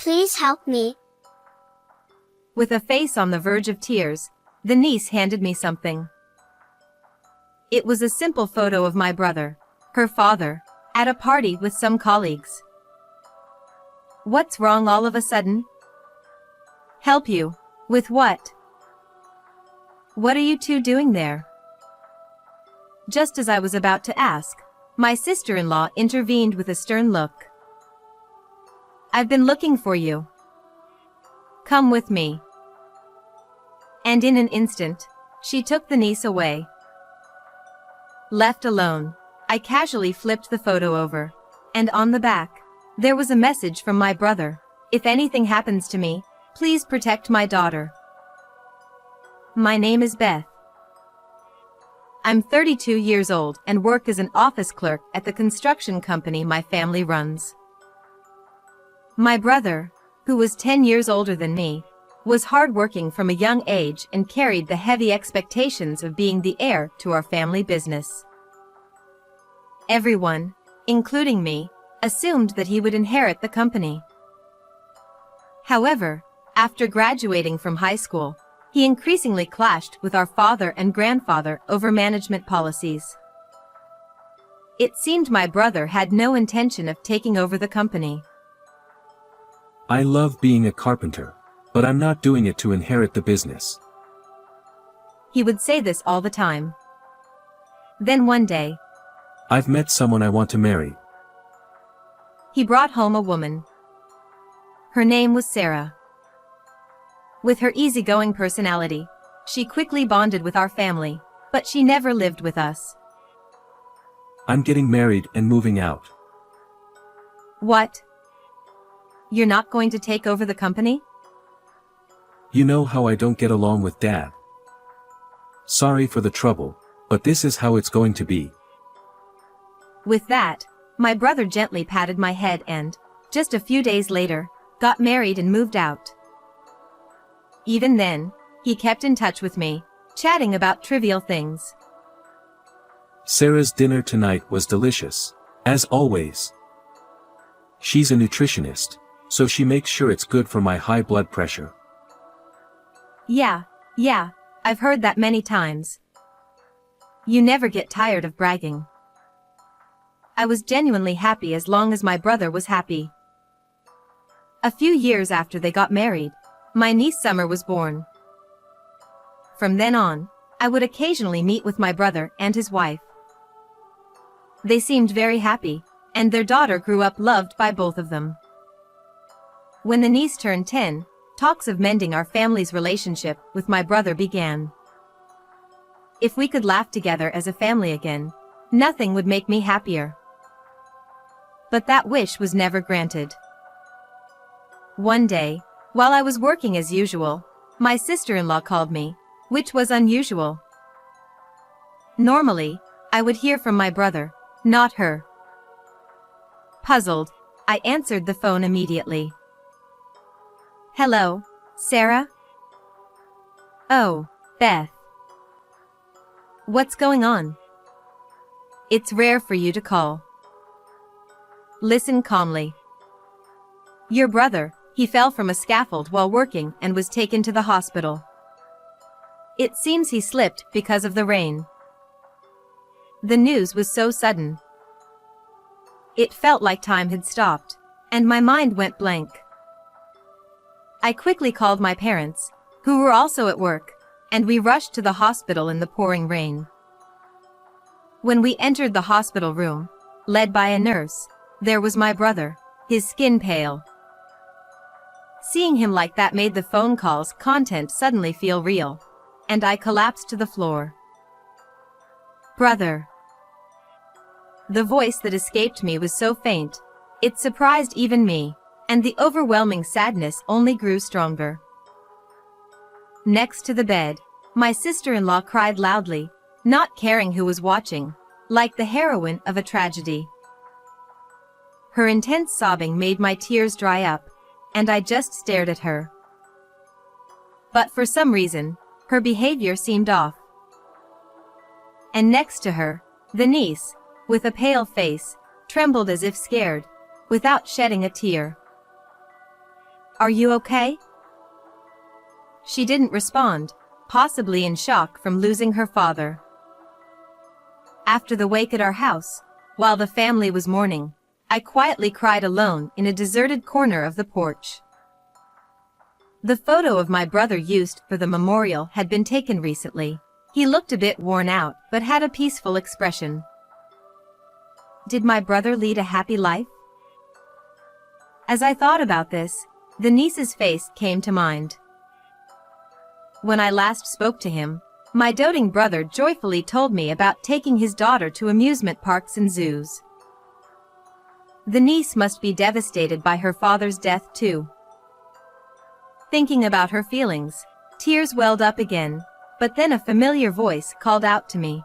Please help me. With a face on the verge of tears, the niece handed me something. It was a simple photo of my brother, her father, at a party with some colleagues. What's wrong all of a sudden? Help you? With what? What are you two doing there? Just as I was about to ask, my sister-in-law intervened with a stern look. I've been looking for you. Come with me. And in an instant, she took the niece away. Left alone, I casually flipped the photo over, and on the back, there was a message from my brother. If anything happens to me, please protect my daughter. My name is Beth. I'm 32 years old and work as an office clerk at the construction company my family runs. My brother, who was 10 years older than me, was hardworking from a young age and carried the heavy expectations of being the heir to our family business. Everyone, including me, assumed that he would inherit the company. However, after graduating from high school, he increasingly clashed with our father and grandfather over management policies. It seemed my brother had no intention of taking over the company. I love being a carpenter, but I'm not doing it to inherit the business. He would say this all the time. Then one day, I've met someone I want to marry. He brought home a woman. Her name was Sarah. With her easygoing personality, she quickly bonded with our family, but she never lived with us. I'm getting married and moving out. What? You're not going to take over the company? You know how I don't get along with Dad. Sorry for the trouble, but this is how it's going to be. With that, my brother gently patted my head and, just a few days later, got married and moved out. Even then, he kept in touch with me, chatting about trivial things. Sarah's dinner tonight was delicious, as always. She's a nutritionist, so she makes sure it's good for my high blood pressure. Yeah, I've heard that many times. You never get tired of bragging. I was genuinely happy as long as my brother was happy. A few years after they got married, my niece Summer was born. From then on, I would occasionally meet with my brother and his wife. They seemed very happy, and their daughter grew up loved by both of them. When the niece turned 10, talks of mending our family's relationship with my brother began. If we could laugh together as a family again, nothing would make me happier. But that wish was never granted. One day, while I was working as usual, my sister-in-law called me, which was unusual. Normally, I would hear from my brother, not her. Puzzled, I answered the phone immediately. Hello, Sarah? Oh, Beth. What's going on? It's rare for you to call. Listen calmly. Your brother, he fell from a scaffold while working and was taken to the hospital. It seems he slipped because of the rain. The news was so sudden. It felt like time had stopped, and my mind went blank. I quickly called my parents, who were also at work, and we rushed to the hospital in the pouring rain. When we entered the hospital room, led by a nurse, there was my brother, his skin pale. Seeing him like that made the phone call's content suddenly feel real, and I collapsed to the floor. Brother. The voice that escaped me was so faint, it surprised even me, and the overwhelming sadness only grew stronger. Next to the bed, my sister-in-law cried loudly, not caring who was watching, like the heroine of a tragedy. Her intense sobbing made my tears dry up, and I just stared at her. But for some reason, her behavior seemed off. And next to her, the niece, with a pale face, trembled as if scared, without shedding a tear. Are you okay? She didn't respond, possibly in shock from losing her father. After the wake at our house, while the family was mourning, I quietly cried alone in a deserted corner of the porch. The photo of my brother used for the memorial had been taken recently. He looked a bit worn out, but had a peaceful expression. Did my brother lead a happy life? As I thought about this, the niece's face came to mind. When I last spoke to him, my doting brother joyfully told me about taking his daughter to amusement parks and zoos. The niece must be devastated by her father's death too. Thinking about her feelings, tears welled up again, but then a familiar voice called out to me.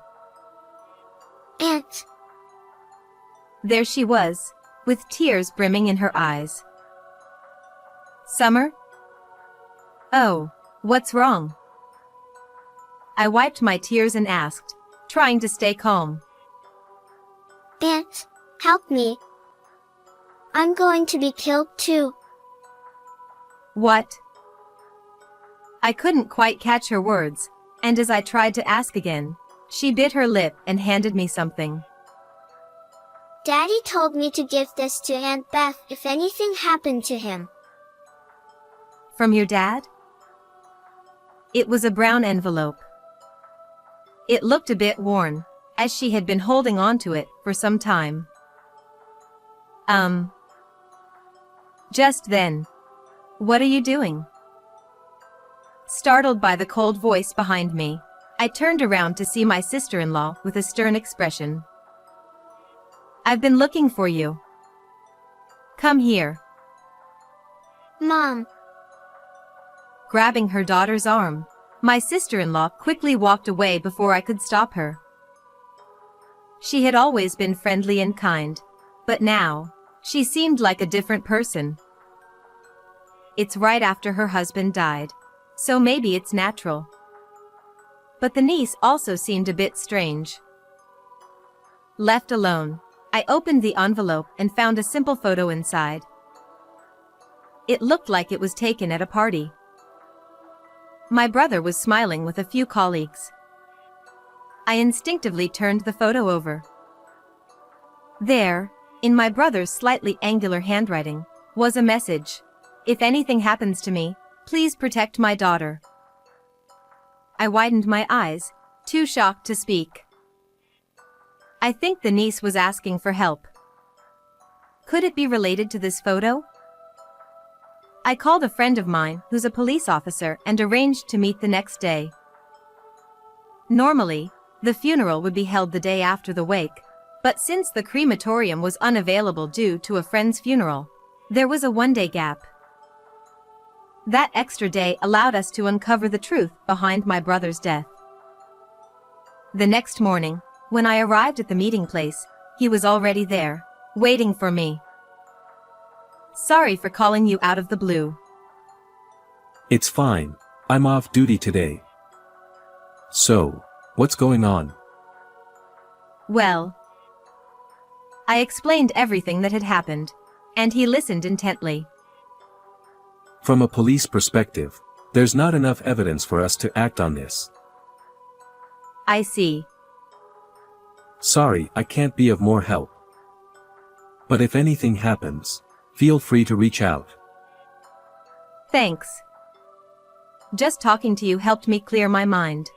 Aunt. There she was, with tears brimming in her eyes. Summer? Oh, what's wrong? I wiped my tears and asked, trying to stay calm. Aunt, help me. I'm going to be killed too. What? I couldn't quite catch her words, and as I tried to ask again, she bit her lip and handed me something. Daddy told me to give this to Aunt Beth if anything happened to him. From your dad? It was a brown envelope. It looked a bit worn, as she had been holding on to it for some time. Just then. What are you doing? Startled by the cold voice behind me, I turned around to see my sister-in-law with a stern expression. I've been looking for you. Come here. Mom. Grabbing her daughter's arm, my sister-in-law quickly walked away before I could stop her. She had always been friendly and kind, but now, she seemed like a different person. It's right after her husband died, so maybe it's natural. But the niece also seemed a bit strange. Left alone, I opened the envelope and found a simple photo inside. It looked like it was taken at a party. My brother was smiling with a few colleagues. I instinctively turned the photo over. There, in my brother's slightly angular handwriting, was a message. If anything happens to me, please protect my daughter. I widened my eyes, too shocked to speak. I think the niece was asking for help. Could it be related to this photo? I called a friend of mine who's a police officer and arranged to meet the next day. Normally, the funeral would be held the day after the wake, but since the crematorium was unavailable due to a friend's funeral, there was a one-day gap. That extra day allowed us to uncover the truth behind my brother's death. The next morning, when I arrived at the meeting place, he was already there, waiting for me. Sorry for calling you out of the blue. It's fine, I'm off duty today. So, what's going on? Well, I explained everything that had happened, and he listened intently. From a police perspective, there's not enough evidence for us to act on this. I see. Sorry, I can't be of more help. But if anything happens, feel free to reach out. Thanks. Just talking to you helped me clear my mind.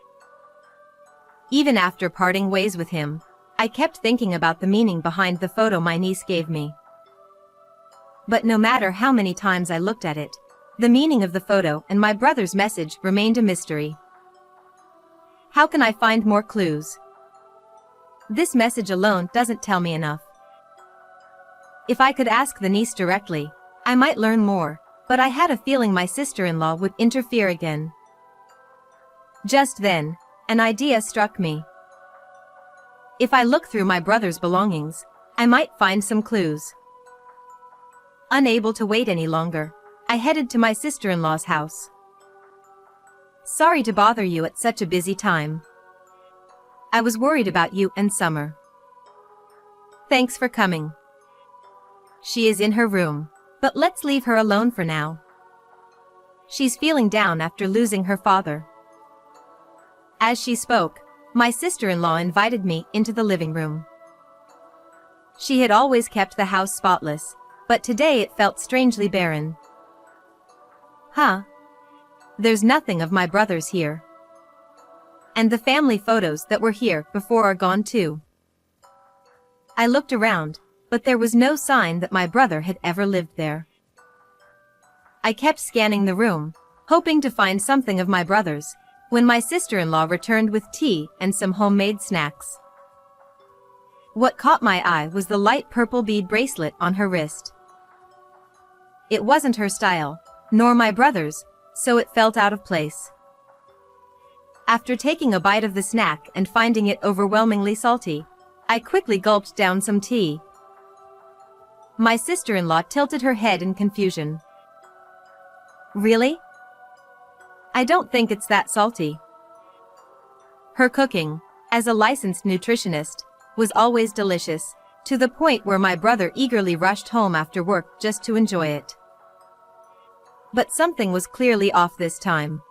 Even after parting ways with him, I kept thinking about the meaning behind the photo my niece gave me. But no matter how many times I looked at it, the meaning of the photo and my brother's message remained a mystery. How can I find more clues? This message alone doesn't tell me enough. If I could ask the niece directly, I might learn more, but I had a feeling my sister-in-law would interfere again. Just then, an idea struck me. If I look through my brother's belongings, I might find some clues. Unable to wait any longer, I headed to my sister-in-law's house. Sorry to bother you at such a busy time. I was worried about you and Summer. Thanks for coming. She is in her room, but let's leave her alone for now. She's feeling down after losing her father." As she spoke, my sister-in-law invited me into the living room. She had always kept the house spotless, but today it felt strangely barren. "Huh? There's nothing of my brothers here. And the family photos that were here before are gone too." I looked around, but there was no sign that my brother had ever lived there. I kept scanning the room, hoping to find something of my brothers, when my sister-in-law returned with tea and some homemade snacks. What caught my eye was the light purple bead bracelet on her wrist. It wasn't her style, nor my brother's, so it felt out of place. After taking a bite of the snack and finding it overwhelmingly salty, I quickly gulped down some tea. My sister-in-law tilted her head in confusion. "Really? I don't think it's that salty." Her cooking, as a licensed nutritionist, was always delicious, to the point where my brother eagerly rushed home after work just to enjoy it. But something was clearly off this time.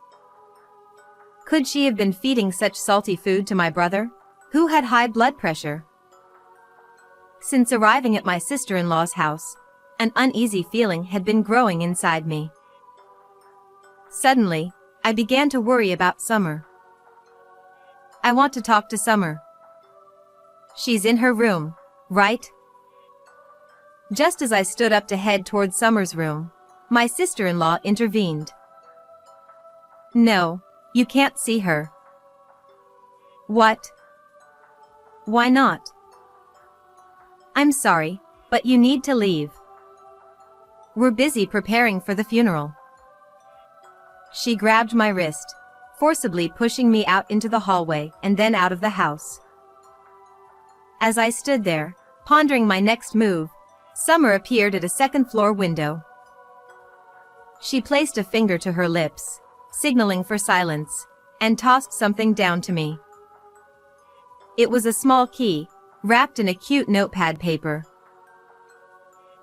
Could she have been feeding such salty food to my brother, who had high blood pressure? Since arriving at my sister-in-law's house, an uneasy feeling had been growing inside me. Suddenly, I began to worry about Summer. I want to talk to Summer. She's in her room, right? Just as I stood up to head toward Summer's room, my sister-in-law intervened. "No, you can't see her." "What? Why not?" "I'm sorry, but you need to leave. We're busy preparing for the funeral." She grabbed my wrist, forcibly pushing me out into the hallway and then out of the house. As I stood there, pondering my next move, Summer appeared at a second-floor window. She placed a finger to her lips, signaling for silence, and tossed something down to me. It was a small key, wrapped in a cute notepad paper.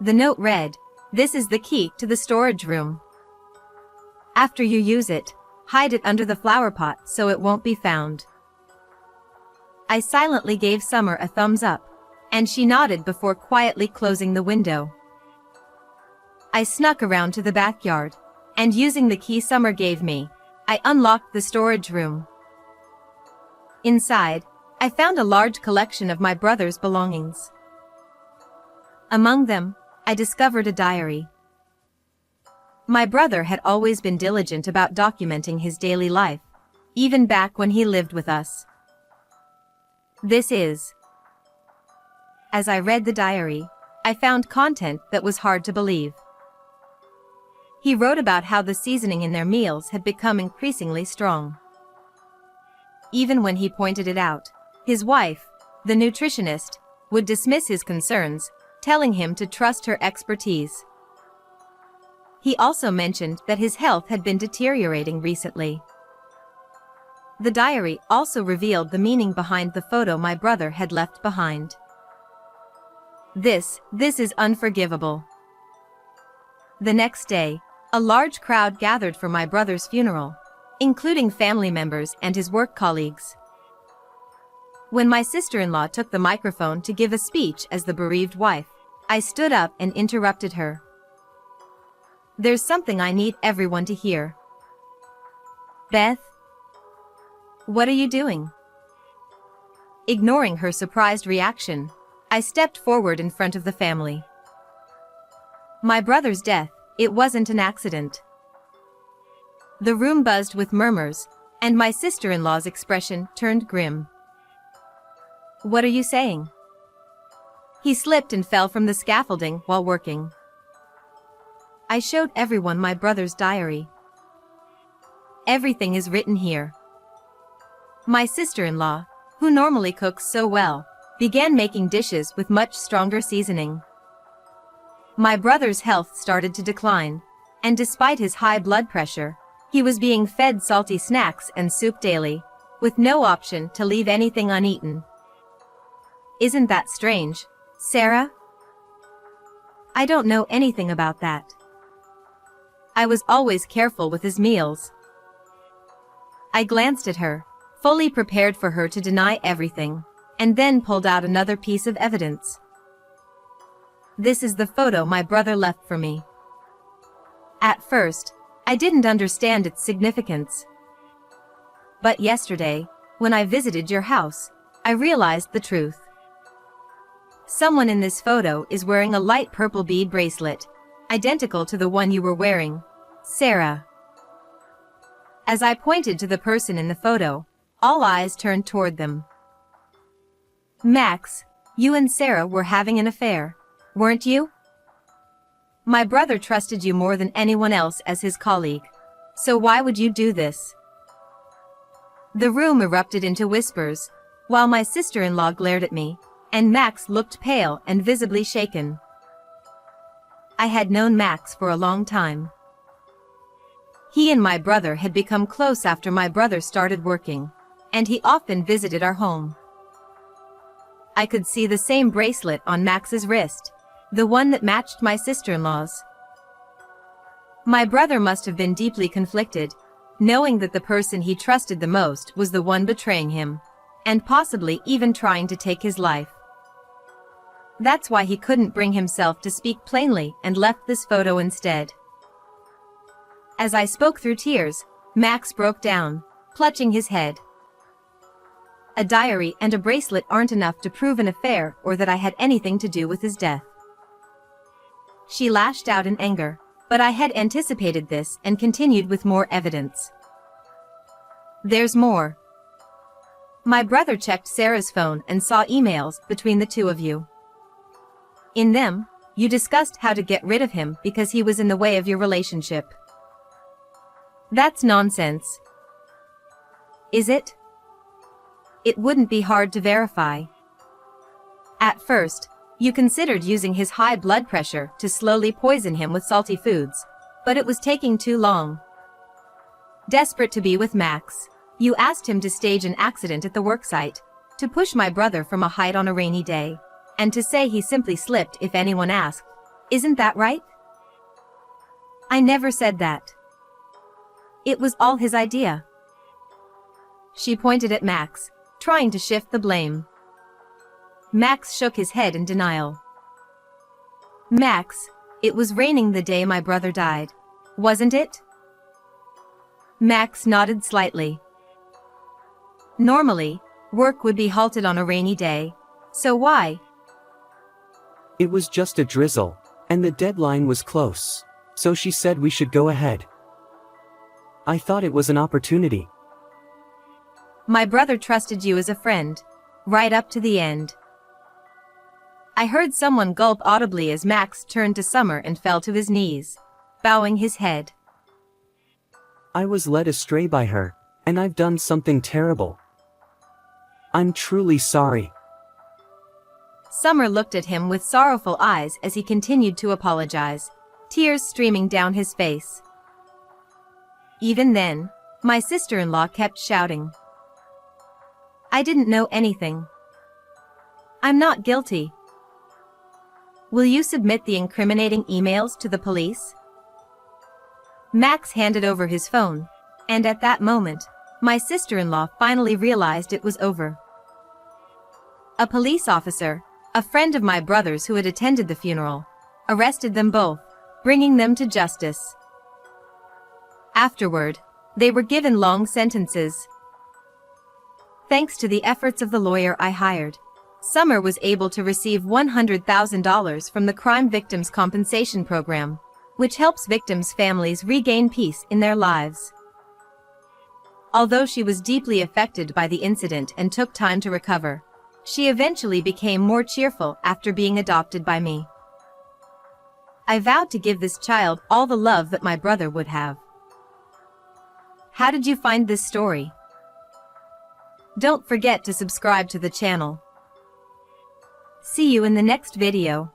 The note read, "This is the key to the storage room. After you use it, hide it under the flower pot so it won't be found." I silently gave Summer a thumbs up, and she nodded before quietly closing the window. I snuck around to the backyard, and using the key Summer gave me, I unlocked the storage room. Inside, I found a large collection of my brother's belongings. Among them, I discovered a diary. My brother had always been diligent about documenting his daily life, even back when he lived with us. This is. As I read the diary, I found content that was hard to believe. He wrote about how the seasoning in their meals had become increasingly strong. Even when he pointed it out, his wife, the nutritionist, would dismiss his concerns, telling him to trust her expertise. He also mentioned that his health had been deteriorating recently. The diary also revealed the meaning behind the photo my brother had left behind. This is unforgivable. The next day, a large crowd gathered for my brother's funeral, including family members and his work colleagues. When my sister-in-law took the microphone to give a speech as the bereaved wife, I stood up and interrupted her. "There's something I need everyone to hear." "Beth? What are you doing?" Ignoring her surprised reaction, I stepped forward in front of the family. My brother's death, it wasn't an accident. The room buzzed with murmurs, and my sister-in-law's expression turned grim. "What are you saying?" He slipped and fell from the scaffolding while working. I showed everyone my brother's diary. Everything is written here. My sister-in-law, who normally cooks so well, began making dishes with much stronger seasoning. My brother's health started to decline, and despite his high blood pressure, he was being fed salty snacks and soup daily, with no option to leave anything uneaten. Isn't that strange, Sarah? I don't know anything about that. I was always careful with his meals. I glanced at her, fully prepared for her to deny everything, and then pulled out another piece of evidence. This is the photo my brother left for me. At first, I didn't understand its significance. But yesterday, when I visited your house, I realized the truth. Someone in this photo is wearing a light purple bead bracelet, identical to the one you were wearing, Sarah. As I pointed to the person in the photo, all eyes turned toward them. Max, you and Sarah were having an affair, weren't you? My brother trusted you more than anyone else as his colleague. So why would you do this? The room erupted into whispers, while my sister-in-law glared at me, and Max looked pale and visibly shaken. I had known Max for a long time. He and my brother had become close after my brother started working, and he often visited our home. I could see the same bracelet on Max's wrist, the one that matched my sister-in-law's. My brother must have been deeply conflicted, knowing that the person he trusted the most was the one betraying him, and possibly even trying to take his life. That's why he couldn't bring himself to speak plainly and left this photo instead. As I spoke through tears, Max broke down, clutching his head. A diary and a bracelet aren't enough to prove an affair or that I had anything to do with his death. She lashed out in anger, but I had anticipated this and continued with more evidence. There's more. My brother checked Sarah's phone and saw emails between the two of you. In them, you discussed how to get rid of him because he was in the way of your relationship. That's nonsense. Is it? It wouldn't be hard to verify. At first, you considered using his high blood pressure to slowly poison him with salty foods, but it was taking too long. Desperate to be with Max, you asked him to stage an accident at the worksite, to push my brother from a height on a rainy day, and to say he simply slipped if anyone asked. Isn't that right? I never said that. It was all his idea. She pointed at Max, trying to shift the blame. Max shook his head in denial. Max, it was raining the day my brother died, wasn't it? Max nodded slightly. Normally, work would be halted on a rainy day, so why? It was just a drizzle, and the deadline was close, so she said we should go ahead. I thought it was an opportunity. My brother trusted you as a friend, right up to the end. I heard someone gulp audibly as Max turned to Summer and fell to his knees, bowing his head. I was led astray by her, and I've done something terrible. I'm truly sorry. Summer looked at him with sorrowful eyes as he continued to apologize, tears streaming down his face. Even then, my sister-in-law kept shouting. I didn't know anything. I'm not guilty. Will you submit the incriminating emails to the police? Max handed over his phone, and at that moment, my sister-in-law finally realized it was over. A police officer, a friend of my brother's who had attended the funeral, arrested them both, bringing them to justice. Afterward, they were given long sentences. Thanks to the efforts of the lawyer I hired, Summer was able to receive $100,000 from the Crime Victims Compensation Program, which helps victims' families regain peace in their lives. Although she was deeply affected by the incident and took time to recover, she eventually became more cheerful after being adopted by me. I vowed to give this child all the love that my brother would have. How did you find this story? Don't forget to subscribe to the channel. See you in the next video.